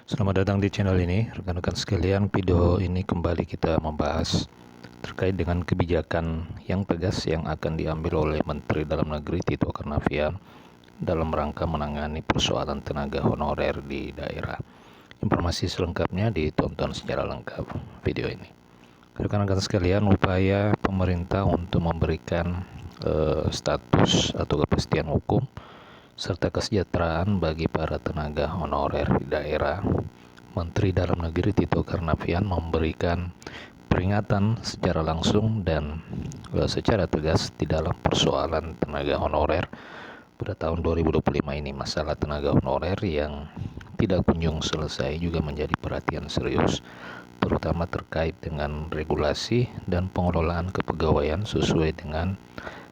Selamat datang di channel ini, rekan-rekan sekalian. Video ini kembali kita membahas terkait dengan kebijakan yang tegas yang akan diambil oleh Menteri Dalam Negeri Tito Karnavian dalam rangka menangani persoalan tenaga honorer di daerah. Informasi selengkapnya ditonton secara lengkap video ini. Rekan-rekan sekalian, upaya pemerintah untuk memberikan status atau kepastian hukum serta kesejahteraan bagi para tenaga honorer di daerah. Menteri Dalam Negeri Tito Karnavian memberikan peringatan secara langsung dan secara tegas di dalam persoalan tenaga honorer pada tahun 2025 ini. Masalah tenaga honorer yang tidak kunjung selesai juga menjadi perhatian serius, terutama terkait dengan regulasi dan pengelolaan kepegawaian sesuai dengan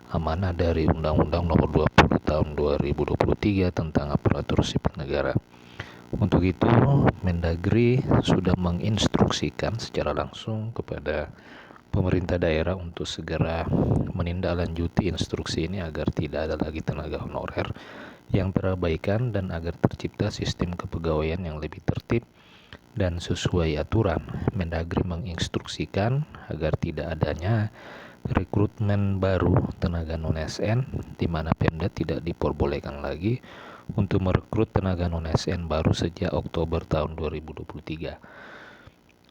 amanah dari Undang-Undang Nomor 20 Tahun 2023 tentang Aparatur Sipil Negara. Untuk itu, Mendagri sudah menginstruksikan secara langsung kepada pemerintah daerah untuk segera menindaklanjuti instruksi ini agar tidak ada lagi tenaga honorer yang terabaikan dan agar tercipta sistem kepegawaian yang lebih tertib dan sesuai aturan. Mendagri menginstruksikan agar tidak adanya rekrutmen baru tenaga non-ASN, di mana Pemda tidak diperbolehkan lagi untuk merekrut tenaga non-ASN baru sejak Oktober tahun 2023.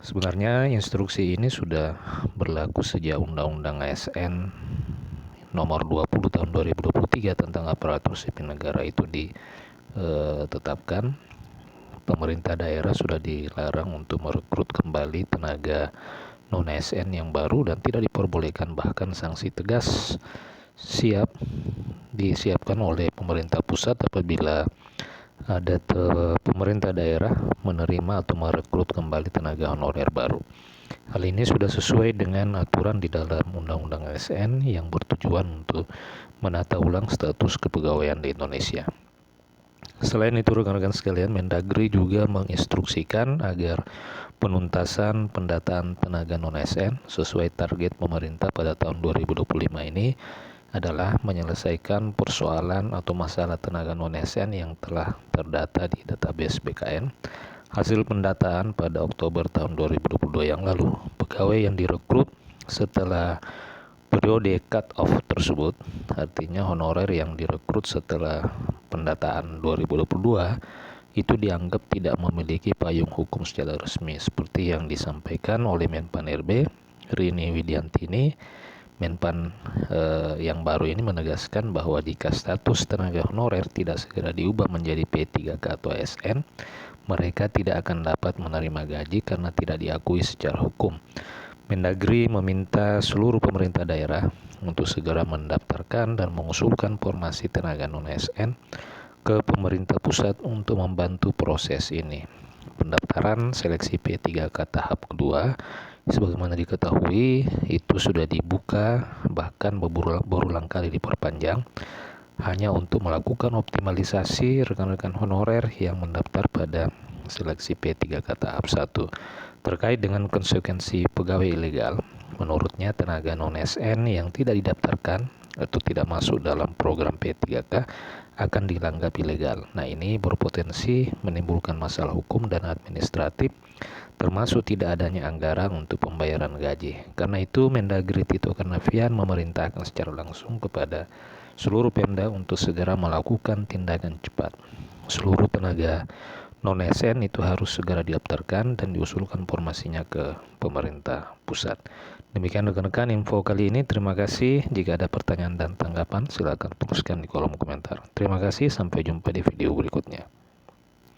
Sebenarnya instruksi ini sudah berlaku sejak Undang-Undang ASN Nomor 20 Tahun 2023 tentang Aparatur Sipil Negara itu ditetapkan. Pemerintah daerah sudah dilarang untuk merekrut kembali tenaga non-ASN yang baru dan tidak diperbolehkan, bahkan sanksi tegas disiapkan oleh pemerintah pusat apabila ada pemerintah daerah menerima atau merekrut kembali tenaga honorer baru. Hal ini sudah sesuai dengan aturan di dalam Undang-Undang ASN yang bertujuan untuk menata ulang status kepegawaian di Indonesia. Selain itu, rekan-rekan sekalian, Mendagri juga menginstruksikan agar penuntasan pendataan tenaga non-ASN sesuai target pemerintah pada tahun 2025 ini adalah menyelesaikan persoalan atau masalah tenaga non-ASN yang telah terdata di database BKN. Hasil pendataan pada Oktober tahun 2022 yang lalu, pegawai yang direkrut setelah periode cut-off tersebut, artinya honorer yang direkrut setelah pendataan 2022 itu dianggap tidak memiliki payung hukum secara resmi, seperti yang disampaikan oleh Menpan RB Rini Widiantini. Menpan yang baru ini menegaskan bahwa jika status tenaga honorer tidak segera diubah menjadi P3K atau ASN, mereka tidak akan dapat menerima gaji karena tidak diakui secara hukum. Mendagri meminta seluruh pemerintah daerah untuk segera mendaftarkan dan mengusulkan formasi tenaga non-ASN ke pemerintah pusat untuk membantu proses ini. Pendaftaran seleksi P3K tahap kedua sebagaimana diketahui itu sudah dibuka, bahkan berulang kali diperpanjang hanya untuk melakukan optimalisasi rekan-rekan honorer yang mendaftar pada seleksi P3K tahap 1. Terkait dengan konsekuensi pegawai ilegal, menurutnya tenaga non-ASN yang tidak didaftarkan atau tidak masuk dalam program P3K akan dianggap ilegal. Nah, ini berpotensi menimbulkan masalah hukum dan administratif, termasuk tidak adanya anggaran untuk pembayaran gaji. Karena itu, Mendagri Tito Karnavian memerintahkan secara langsung kepada seluruh Pemda untuk segera melakukan tindakan cepat. Seluruh tenaga non-ASN itu harus segera didaftarkan dan diusulkan formasinya ke pemerintah pusat. Demikian rekan-rekan info kali ini. Terima kasih. Jika ada pertanyaan dan tanggapan, silakan tuliskan di kolom komentar. Terima kasih, sampai jumpa di video berikutnya.